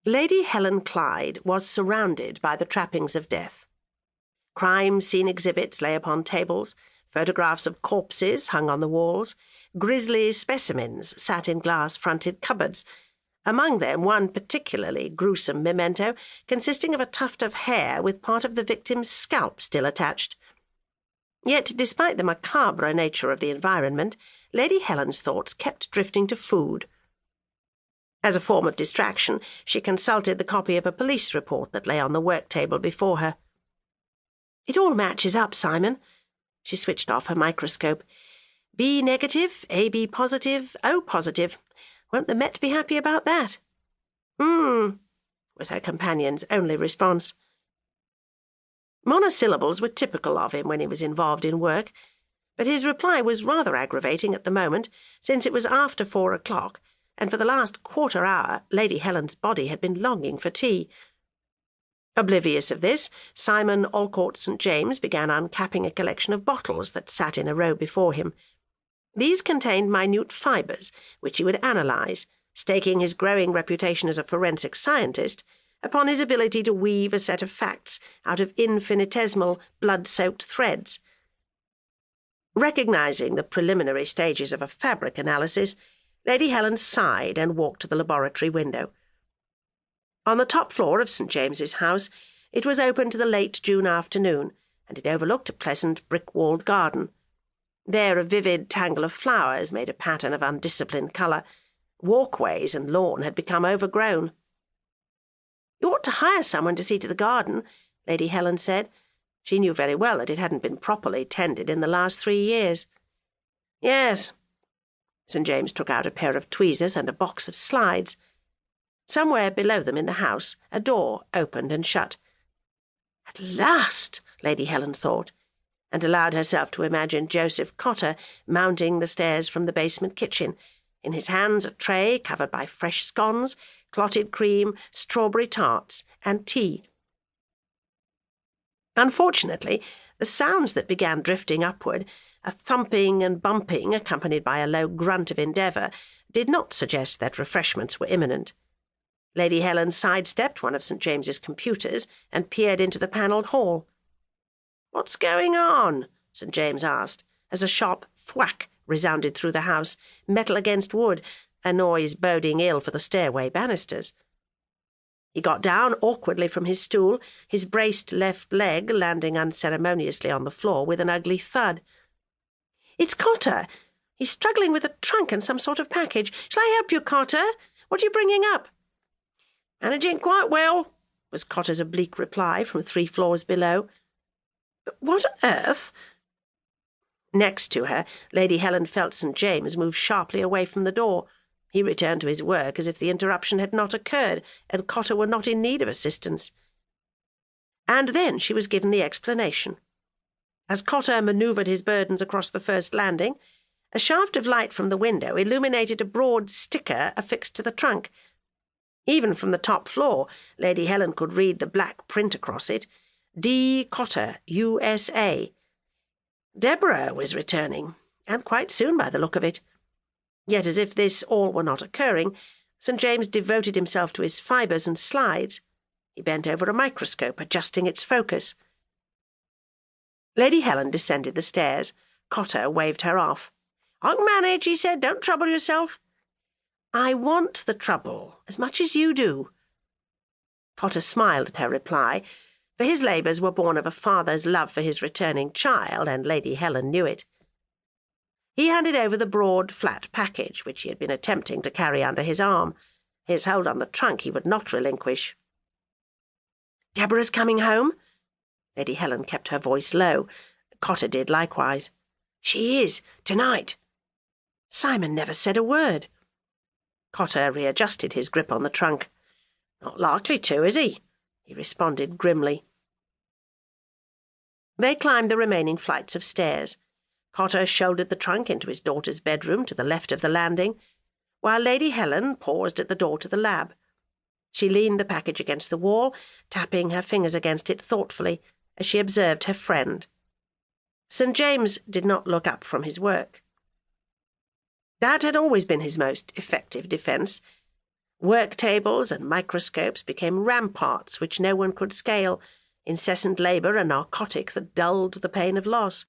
Lady Helen Clyde was surrounded by the trappings of death. Crime scene exhibits lay upon tables, photographs of corpses hung on the walls, grisly specimens sat in glass-fronted cupboards, among them one particularly gruesome memento consisting of a tuft of hair with part of the victim's scalp still attached. Yet, despite the macabre nature of the environment, Lady Helen's thoughts kept drifting to food. As a form of distraction, she consulted the copy of a police report that lay on the work-table before her. "It all matches up, Simon." She switched off her microscope. "B negative, AB positive, O positive. Won't the Met be happy about that?" Was her companion's only response. Monosyllables were typical of him when he was involved in work, but his reply was rather aggravating at the moment, since it was after 4 o'clock, and for the last quarter hour Lady Helen's body had been longing for tea. Oblivious of this, Simon Allcourt-St began uncapping a collection of bottles that sat in a row before him. These contained minute fibres, which he would analyse, staking his growing reputation as a forensic scientist upon his ability to weave a set of facts out of infinitesimal, blood-soaked threads. Recognising the preliminary stages of a fabric analysis, Lady Helen sighed and walked to the laboratory window. On the top floor of St. James's House, it was open to the late June afternoon, and it overlooked a pleasant brick-walled garden. There a vivid tangle of flowers made a pattern of undisciplined colour. Walkways and lawn had become overgrown. "You ought to hire someone to see to the garden," Lady Helen said. She knew very well that it hadn't been properly tended in the last 3 years. "Yes." St. James took out a pair of tweezers and a box of slides. Somewhere below them in the house, a door opened and shut. "At last," Lady Helen thought, and allowed herself to imagine Joseph Cotter mounting the stairs from the basement kitchen, in his hands a tray covered by fresh scones, clotted cream, strawberry tarts, and tea. Unfortunately, the sounds that began drifting upward, a thumping and bumping accompanied by a low grunt of endeavour, did not suggest that refreshments were imminent. Lady Helen sidestepped one of St. James's computers and peered into the panelled hall. "What's going on?" St. James asked, as a sharp thwack resounded through the house, metal against wood, a noise boding ill for the stairway banisters. He got down awkwardly from his stool, his braced left leg landing unceremoniously on the floor with an ugly thud. "It's Cotter. He's struggling with a trunk and some sort of package. Shall I help you, Cotter? What are you bringing up?" "Managing quite well," was Cotter's oblique reply from 3 floors below. "But what on earth—" Next to her, Lady Helen felt St. James move sharply away from the door. He returned to his work as if the interruption had not occurred, and Cotter were not in need of assistance. And then she was given the explanation. As Cotter manoeuvred his burdens across the first landing, a shaft of light from the window illuminated a broad sticker affixed to the trunk. Even from the top floor, Lady Helen could read the black print across it, D. Cotter, USA. Deborah was returning, and quite soon by the look of it. Yet as if this all were not occurring, St. James devoted himself to his fibres and slides. He bent over a microscope, adjusting its focus. Lady Helen descended the stairs. Cotter waved her off. "I can manage," he said. "Don't trouble yourself." "I want the trouble, as much as you do." Cotter smiled at her reply, for his labours were born of a father's love for his returning child, and Lady Helen knew it. He handed over the broad, flat package which he had been attempting to carry under his arm. His hold on the trunk he would not relinquish. "Deborah's coming home?" Lady Helen kept her voice low. Cotter did likewise. "She is, tonight." Simon never said a word. Cotter readjusted his grip on the trunk. "Not likely to, is he?" he responded grimly. They climbed the remaining flights of stairs. Cotter shouldered the trunk into his daughter's bedroom to the left of the landing, while Lady Helen paused at the door to the lab. She leaned the package against the wall, tapping her fingers against it thoughtfully as she observed her friend. St. James did not look up from his work. That had always been his most effective defence. Work-tables and microscopes became ramparts which no one could scale, incessant labour a narcotic that dulled the pain of loss.